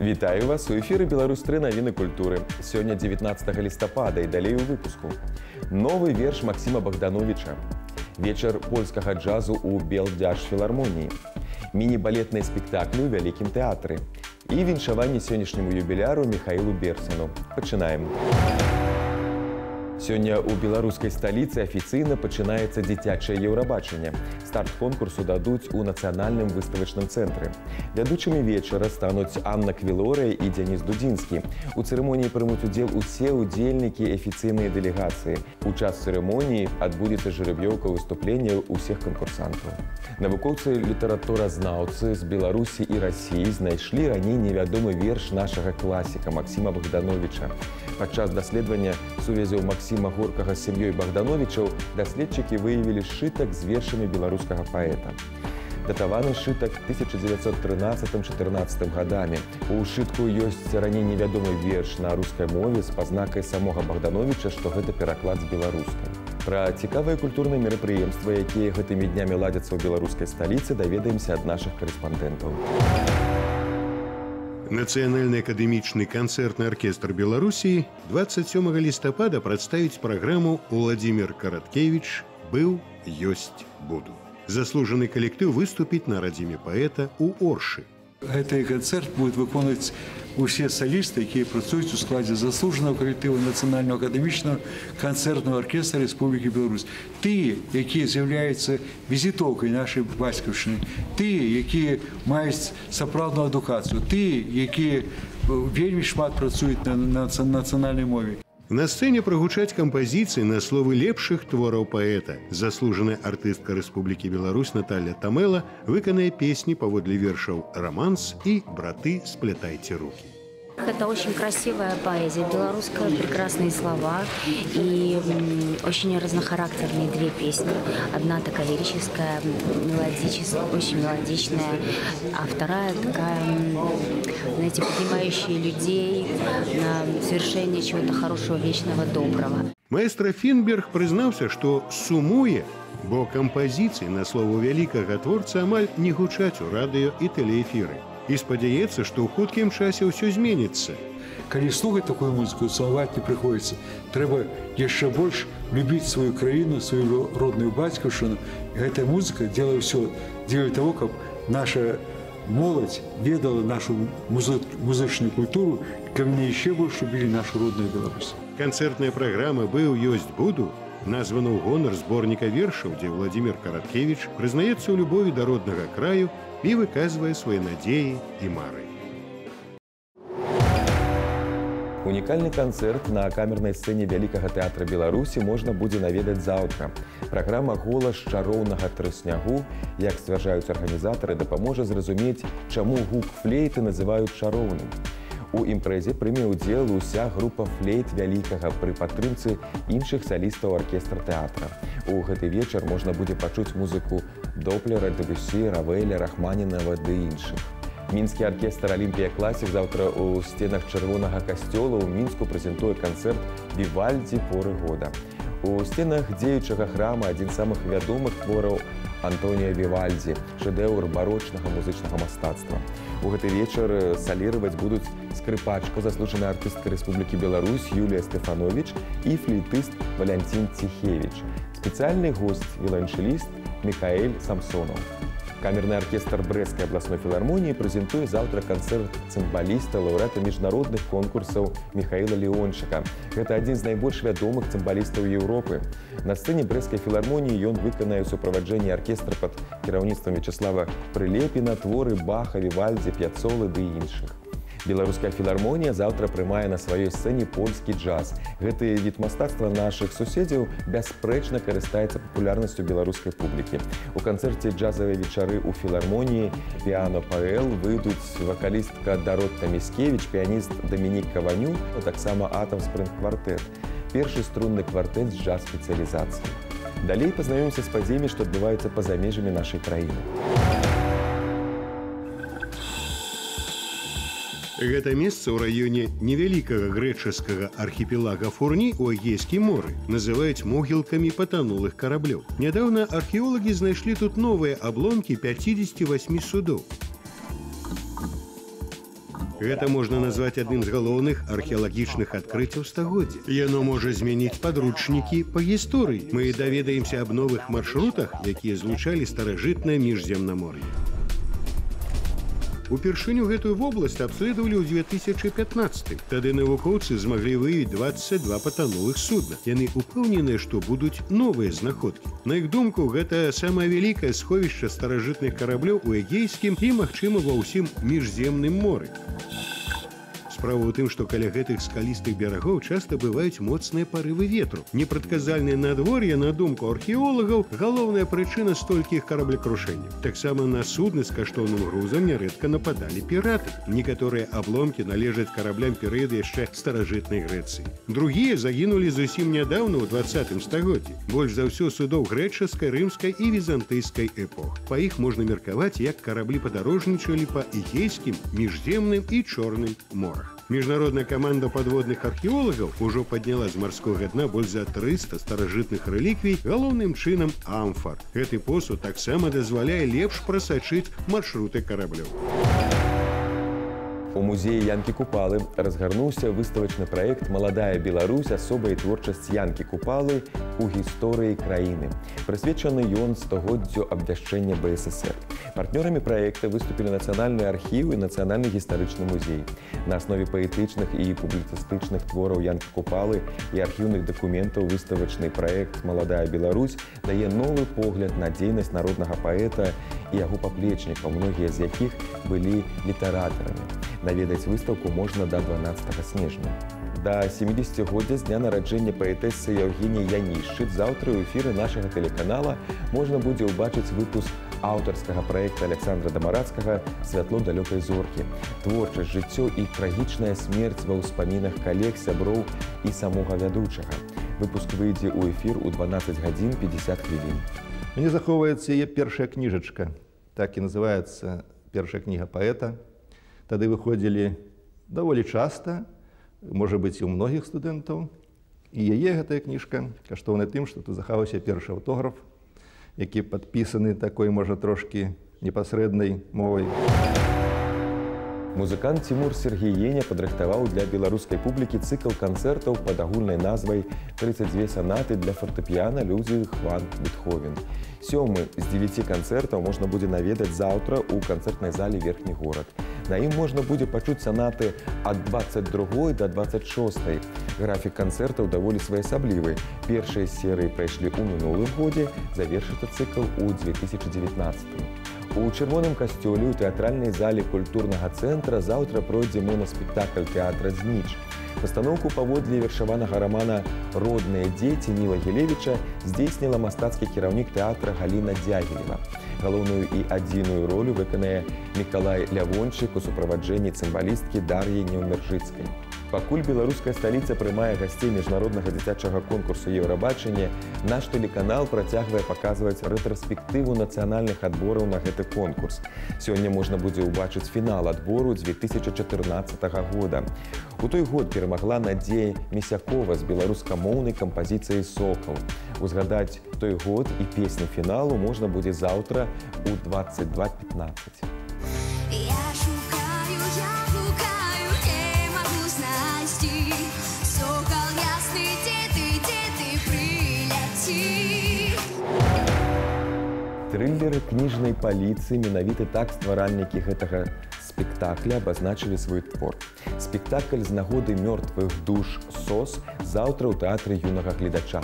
Вітаю вас у эфіры «Беларусь-3 навіны культуры. Сёння 19 лістапада і далей у выпуску. Новы верш Максима Богдановича. Вечар польскага джазу ў Белдзяржфілармоніі. Міні-балетныя спектаклі ў Вялікім тэатры. І віншаванне сённяшняму юбіляру Михаилу Берсену. Пачынаем. Сёння ў беларускай сталіцы афіцыйна пачынаецца дзіцячае еўрабачанне. Старт конкурсу дадуць у нацыянальным выставачным цэнтры. Вядучымі вечара стануць Анна Квілорыя і Дзяніс Дудзінскі. У цырымоніі прымуць удзел усе удзельнікі афіцыйнай дэлегацыі. У час цырымоніі адбудзецца жераб'ёўка выступленняў усіх канкурсантаў. Навукоўцы літаратуразнаўцы з Беларусі і Расіі знайшлі раней невядомы верш нашага класіка Максима Богдановича. Падчас даследавання сувязяў Максима Горкага з сям'ёй Богдановичаў даследчыкі выявілі сшытак з вершамі беларускага паэта. Датаваны сшытак 1913-14 гадамі. У сшытку ёсць раней невядомы верш на рускай мове з пазнакай самога Богдановича, што гэта пераклад з беларускай. Пра цікавыя культурныя мерапрыемствы, якія гэтымі днямі ладзяцца ў беларускай сталіцы, даведаемся ад нашых карэспандэнтаў. Нацыянальны акадэмічны канцэртны аркестр Беларусі 27 лістапада прадставіць праграму «Уладзімір Караткевіч. Быў, ёсць, буду». Заслужаны калектыў выступіць на радзіме паэта ў Оршы. Гэты канцэрт будуць выконваць усе салісты, якія працуюць у складзе заслужанага калектыва нацыянальнага акадэмічнага канцэртнага аркестра Рэспублікі Беларусь. Тыя, якія з'яўляюцца візітоўкай нашай бацькаўшчыны, тыя, якія маюць сапраўдную адукацыю, тыя, якія вельмі шмат працуюць на нацыянальнай мове. На сцэне прагучаць кампазіцыі на словы лепшых твораў паэта. Заслужаная артыстка Рэспублікі Беларусь Наталья Тамэла выканае песні паводле вершаў «Романс» і «Браты, сплетайте руки». Это очень красивая поэзия, белорусская, прекрасные слова и очень разнохарактерные две песни. Одна такая лирическая, мелодическая, очень мелодичная, а вторая такая, знаете, поднимающая людей на совершение чего-то хорошего, вечного, доброго. Маэстра Фінберг прызнаўся, што сумуе, бо кампазіцыі на слову вялікага творца амаль не гучаць у радыё і тэлеэфіры. І спадзяецца, што ў хуткім часе ўсё зменіцца. Калі слухаць такую музыку, сумаваць не прыходзіцца. Трэба яшчэ больш любіць сваю краіну, сваю родную бацькаўшчыну. Гэтая музыка дзеля ўсё дзеля таго, каб наша моладзь ведала нашу музычную культуру, каб яны яшчэ больш любілі нашу родную Беларусь. Канцэртная праграма «Быў, ёсць, буду» названа ў гонар зборніка вершаў, дзе Уладзімір Караткевіч прызнаецца ў любові да роднага краю і выказвае свае надзеі і мары. Унікальны канцэрт на камернай сцэне Вялікага тэатра Беларусі можна будзе наведаць заўтра. Праграма «Голас чароўнага трыснягу», як сцвярджаюць арганізатары, дапаможа зразумець, чаму гук флейты называюць чароўным. У імпрэзе прыме ўдзел уся група флейт Вялікага пры падтрымцы іншых салістаў аркестра тэатра. У гэты вечар можна будзе пачуць музыку Доплера, Дебюсі, Равеля, Рахманінава ды іншых. Мінскі аркестр «Алімпія Класік» заўтра ў сценах Чырвонага касцёла ў Мінску прэзентуе канцэрт «Вівальдзі. Поры года». У сценах дзеючага храма адзін з самых вядомых твораў Антоніа Вівальдзі, шэдэўр барочнага музычнага мастацтва. У гэты вечар саліраваць будуць скрыпачка, заслужаная артыстка Рэспублікі Беларусь Юлія Стэфановіч і флейтыст Валянцін Ціхевіч. Спецыяльны госць віоланчэліст Михаэль Самсонаў. Камерны аркестр Брэсцкай абласной філармоніі прэзентуе заўтра канцэрт цымбаліста, лаўрэата міжнародных конкурсаў Михаіла Леончыка. Гэта адзін з найбольш вядомых цымбалістаў Еўропы. На сцэне Брэсцкай філармоніі ён выканае ў суправаджэнні аркестра пад кіраўніцтвам Вячаслава Прылепіна творы Баха, Вівальдзі, Пяцолы ды іншых. Беларуская філармонія заўтра прымае на сваёй сцэне польскі джаз. Гэты від мастацтва нашых суседзяў бясспрэчна карыстаецца папулярнасцю беларускай публікі. У канцэрце «Джазавыя вечары» у філармоніі «Піано Паэл» выйдуць вакалістка Даротта Міскевіч, піяніст Дамінік Каваню, а таксама «Атам Спринг Квартэт», першы струнны квартэт з джаз-спецыялізацыяй. Далей пазнаёмся з падзеямі, што адбываюцца па-за межамі нашай краіны. Гэта месца ў раёне невялікага грэчаскага архіпелага Фурні ў Эгейскім моры называюць могілкамі патанулых караблёў. Нядаўна археолагі знайшлі тут новыя абломкі 58 судоў. Гэта можна назваць адным з галоўных археалагічных адкрыццяў стагоддзя. Яно можа змяніць падручнікі па гісторыі. Мы даведаемся аб новых маршрутах, якія злучалі старажытнае міжземнамор'е. Упершыню гэтую вобласць абследавалі ў 2015. Тады навукоўцы змаглі выявіць 22 патанулых судна. Яны упэўненыя, што будуць новыя знаходкі. На іх думку, гэта самае вялікае сховішча старажытных караблёў у Эгейскім і, магчыма, ва ўсім міжземным моры. Справа ў тым, што каля гэтых скалістых берагоў часта бываюць моцныя парывы ветру. Непрадказальнае надвор'е, на думку археолагаў, галоўная прычына столькіх караблекрушэнняў. Таксама на судны з каштоўным грузам нярэдка нападалі піраты. Некаторыя абломкі належаць караблям перыяду яшчэ старажытнай Грэцыі. Другія загінулі зусім нядаўна ў 20 стагоддзі. Больш за ўсё судоў грэчаскай, рымскай і візантыйскай эпох. Па іх можна меркаваць, як караблі падарожнічалі па Эгейскім, міжземным і Чорным морах. Міжнародная каманда падводных археолагаў ужо падняла з марскога дна больш за 300 старажытных рэліквій, галоўным чынам амфар. Гэты посуд таксама дазваляе лепш прасачыць маршруты караблёў. У музеі Янкі Купалы разгарнуўся выставачны праект «Маладая Беларусь. Асоба і творчасць Янкі Купалы у гісторыі краіны». Прысвечаны ён стагоддзю абвяшчэння БССР. Партнёрамі праекта выступілі Нацыянальны архіў і Нацыянальны гістарычны музей. На аснове паэтычных і публіцыстычных твораў Янкі Купалы і архіўных дакументаў выставачны праект «Маладая Беларусь» дае новы погляд на дзейнасць народнага паэта і яго паплечнікаў, многія з якіх былі літаратарамі. Наведаць выстаўку можна да 12 снежня. Да 70-годдзя з дня нараджэння паэтэссы Яўгеніі Янішчык заўтра ў эфіры нашага тэлеканала можна будзе ўбачыць выпуск аўтарскага праекта Александра Дамарацкага «Святло далёкай зоркі». Творчасць, жыццё і трагічная смерць ва ўспамінах калег, сяброў і самога вядучага. Выпуск выйдзе ў эфір у 12 гадзін 50 хвілін. Мне захоўваецца яе першая кніжачка. Так і называецца першая кніга паэта. Тады выходзілі даволі часта, можа быць, і ў многіх студэнтаў. І яе гэтая кніжка каштоўная тым, што тут захаваўся першы аўтограф, які падпісаны такой, можа, трошкі непасрэднай мовай. Музыкант Цімур Сергіеня падрыхтаваў для беларускай публікі цыкл канцэртаў пад агульнай назвай «32 санаты для фартэпіяна Людзіг ван Бетховен». 7 з 9 канцэртаў можна будзе наведаць заўтра ў канцэртнай зале «Верхні горад». На ім можна будзе пачуць санаты ад 22 да 26. Графік канцэртаў даволі своеасаблівы. Першыя серыі прайшлі ў мінулым годзе, завершыцца цыкл у 2019. У чырвоным касцёле ў тэатральнай зале культурнага цэнтра заўтра пройдзе монаспектакль тэатра «Зніч». Пастаноўку паводле вершаванага рамана «Родныя дзеці» Ніла Гілевіча здзейсніла мастацкі кіраўнік тэатра Галіна Дзягілева. Галоўную і адзіную ролю выканае Мікалай Лявончык у суправаджэнні цымбалісткі Дар'і Неўмержыцкай. Пакуль беларуская сталіца прымае гасцей міжнароднага дзіцячага конкурсу «Еўрабачанне», наш тэлеканал працягвае паказваць рэтраспектыву нацыянальных адбораў на гэты конкурс. Сёння можна будзе ўбачыць фінал адбору 2014 года. У той год перамагла Надзея Місякова з беларускамоўнай кампазіцыяй «Сокал». Узгадаць той год і песні фіналу можна будзе заўтра ў 22:15. Трыллеры кніжнай паліцыі, менавіта так стваральнікі гэтага спектакля абазначылі свой твор. Спектакль з нагоды мёртвых душ «СОС» заўтра ў тэатры юнага гледача.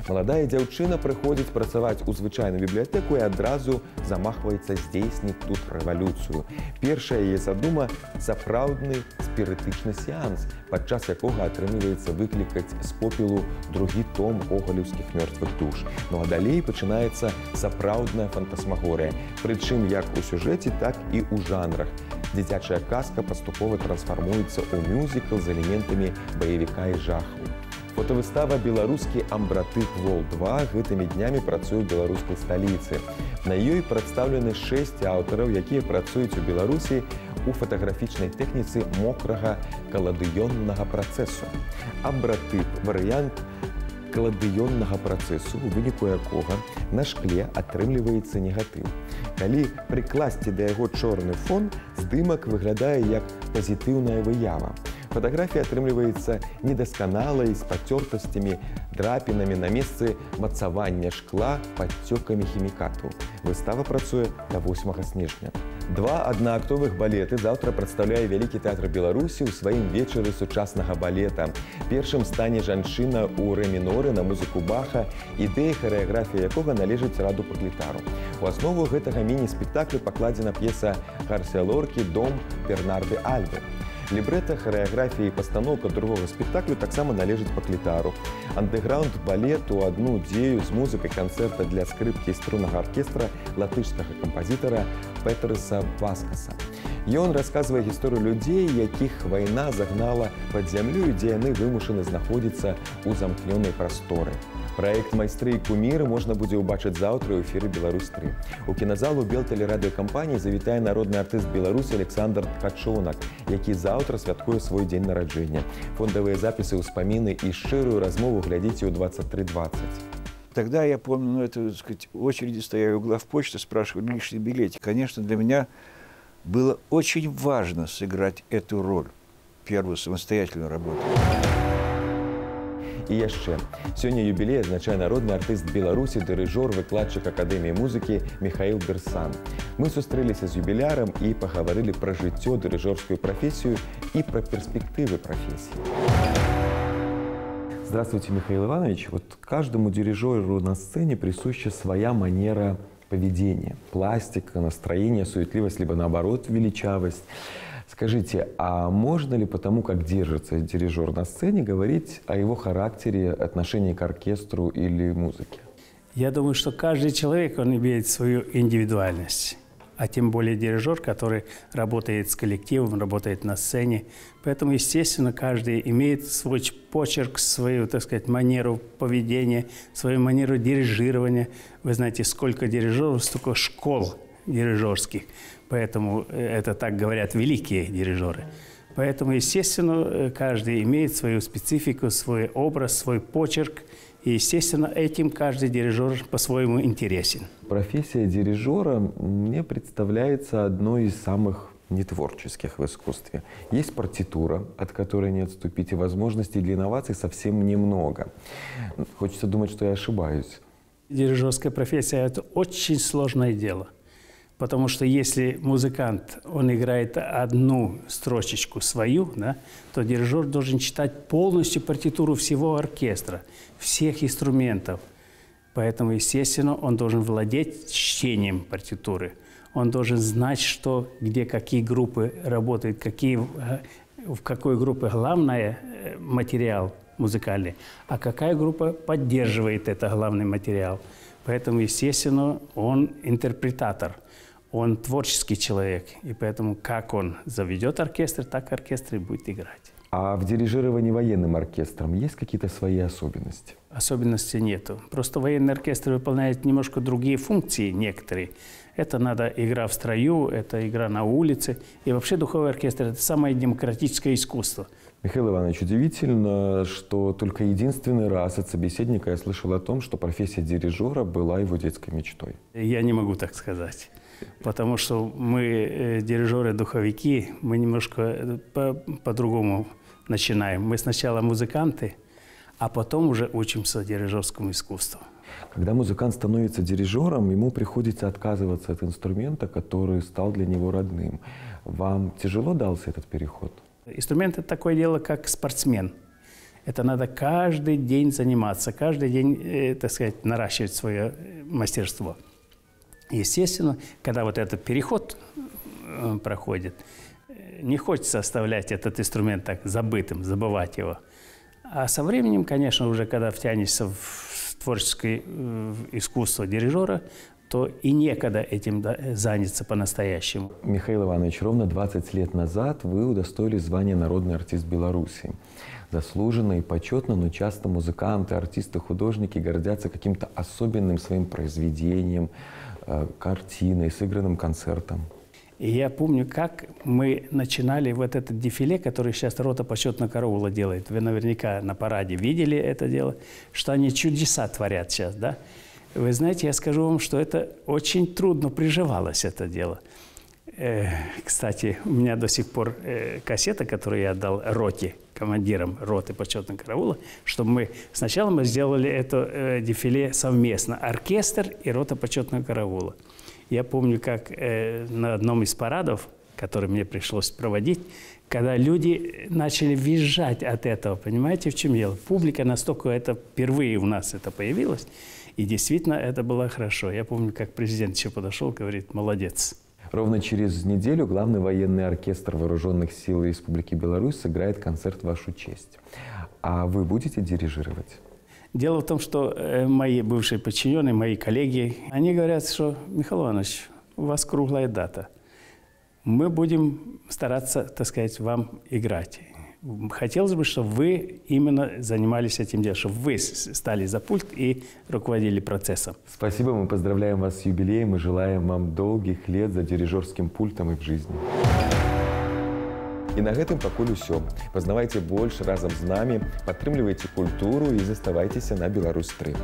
Маладая дзяўчына прыходзіць працаваць у звычайную бібліятэку і адразу замахваецца здзейсніць тут рэвалюцыю. Першая яе задума – сапраўдны спірытычны сеанс, падчас якога атрымліваецца выклікаць з попелу другі том гогалеўскіх мёртвых душ. Ну а далей пачынаецца сапраўдная фантасмагорыя, прычым як у сюжэце, так і ў жанрах. Дзіцячая казка паступова трансфармуецца ў мюзікл з элементамі баевіка і жаху. Фотавыстава «Беларускі амбратып Вол-2» гэтымі днямі працуе ў беларускай сталіцы. На ёй прадстаўлены 6 аўтараў, якія працуюць у Беларусі у фатаграфічнай тэхніцы мокрага каладыённага працэсу. Амбратып – варыянт каладыённага працэсу, у выніку якога на шкле атрымліваецца негатыў. Калі прыкласці да яго чорны фон, здымак выглядае як пазітыўная выява. Фотаграфія атрымліваецца недасканалай, з пацёртасцямі, драпінамі на месцы мацавання шкла падцёкамі хімікату. Выстава працуе да 8 снежня. Два аднаактовых балеты заўтра прадстаўляе Вялікі тэатр Беларусі ў сваім вечары сучаснага балета. Першым стане жанчына ў рэ-міноры на музыку Баха, ідэя харэаграфія якога належыць раду Паклітару. У аснову гэтага міні-спектаклю пакладзена п'еса Гарсія Лоркі «Дом Бернарды Альвы». Лібрэта, харэаграфія і пастаноўка другога спектаклю таксама належыць Паклітару. Андэграунд балету адну дзею з музыкай канцэрта для скрыпкі і струннага аркестра латышскага кампазітара Петерса Васкаса. Ён расказвае гісторыю людзей, якіх вайна загнала пад зямлю і дзе яны вымушаны знаходзіцца ў замкнёнай прасторы. Праект «Майстры і куміры» можна будзе ўбачыць заўтра ў эфіры «Беларусь-3». У кіназалу Белтэлерадыёкампаніі завітае народны артыст Беларусі Александр Ткачонак, які заўтра святкуе свой дзень нараджэння. Фондавыя запісы, ўспаміны і шчырую размову глядзіце ў 23:20. Тогда я помню, так сказать, в очереди стояли у главпочты, спрашивали лишний билетик. Конечно, для меня было очень важно сыграть эту роль, первую самостоятельную работу. І яшчэ. Сёння юбілей адзначае народны артыст Беларусі, дырыжор, выкладчык Акадэміі музыкі Михаил Берсан. Мы сустрэліся з юбілярам і пагаварылі пра жыццё, дырыжорскую прафесію і пра перспектывы прафесіі. Здравствуйте, Михаил Иванович. Вот каждому дирижеру на сцене присуща своя манера поведения. Пластика, настроение, суетливость, либо наоборот величавость. Скажите, а можно ли потому, как держится дирижер на сцене, говорить о его характере, отношении к оркестру или музыке? Я думаю, что каждый человек, он имеет свою индивидуальность. А тем более дирижер, который работает с коллективом, работает на сцене. Поэтому, естественно, каждый имеет свой почерк, свою, так сказать, манеру поведения, свою манеру дирижирования. Вы знаете, сколько дирижеров, столько школ дирижерских. Поэтому это так говорят великие дирижеры. Поэтому, естественно, каждый имеет свою специфику, свой образ, свой почерк. И, естественно, этим каждый дирижер по-своему интересен. Профессия дирижера мне представляется одной из самых нетворческих в искусстве. Есть партитура, от которой не отступить, и возможностей для инноваций совсем немного. Хочется думать, что я ошибаюсь. Дирижерская профессия – это очень сложное дело. Потому что если музыкант, он играет одну строчечку свою, да, то дирижер должен читать полностью партитуру всего оркестра, всех инструментов. Поэтому, естественно, он должен владеть чтением партитуры. Он должен знать, что, где какие группы работают, в какой группе главный материал музыкальный, а какая группа поддерживает этот главный материал. Поэтому, естественно, он интерпретатор. Он творческий человек, и поэтому как он заведет оркестр, так оркестр и будет играть. А в дирижировании военным оркестром есть какие-то свои особенности? Особенностей нету. Просто военный оркестр выполняет немножко другие функции некоторые. Это надо игра в строю, это игра на улице. И вообще духовой оркестр – это самое демократическое искусство. Михаил Иванович, удивительно, что только единственный раз от собеседника я слышал о том, что профессия дирижера была его детской мечтой. Я не могу так сказать. Потому что мы, дирижеры-духовики, мы немножко по-другому начинаем. Мы сначала музыканты, а потом уже учимся дирижерскому искусству. Когда музыкант становится дирижером, ему приходится отказываться от инструмента, который стал для него родным. Вам тяжело дался этот переход? Инструмент – это такое дело, как спортсмен. Это надо каждый день заниматься, каждый день, так сказать, наращивать свое мастерство. Естественно, когда вот этот переход проходит, не хочется оставлять этот инструмент так забытым, забывать его. А со временем, конечно, уже когда втянешься в творческое искусство дирижера, то и некогда этим заняться по-настоящему. Михаил Иванович, ровно 20 лет назад вы удостоились звания «Народный артист Беларуси». Заслуженно и почетно, но часто музыканты, артисты, художники гордятся каким-то особенным своим произведением, картиной, сыгранным концертом. И я помню, как мы начинали вот этот дефиле, который сейчас рота почетного караула делает. Вы наверняка на параде видели это дело, что они чудеса творят сейчас, да? Вы знаете, я скажу вам, что это очень трудно приживалось, это дело. Кстати, у меня до сих пор кассета, которую я отдал роте, командирам роты почетного караула, чтобы мы сначала сделали это дефиле совместно, оркестр и рота почетного караула. Я помню, как на одном из парадов, который мне пришлось проводить, когда люди начали визжать от этого, понимаете, в чем дело? Публика настолько, это впервые у нас это появилось, и действительно это было хорошо. Я помню, как президент еще подошел, говорит, молодец. Ровно через неделю главный военный оркестр Вооруженных сил Республики Беларусь сыграет концерт в вашу честь. А вы будете дирижировать? Дело в том, что мои бывшие подчиненные, мои коллеги, они говорят, что, Михаил Иванович, у вас круглая дата. Мы будем стараться, так сказать, вам играть. Хотелось бы, чтобы вы именно занимались этим делом, чтобы вы стали за пульт и руководили процессом. Спасибо, мы поздравляем вас с юбилеем и желаем вам долгих лет за дирижерским пультом и в жизни. І на гэтым пакуль усё. Пазнавайце больш разам з намі, падтрымлівайце культуру і заставайцеся на Беларусь 3.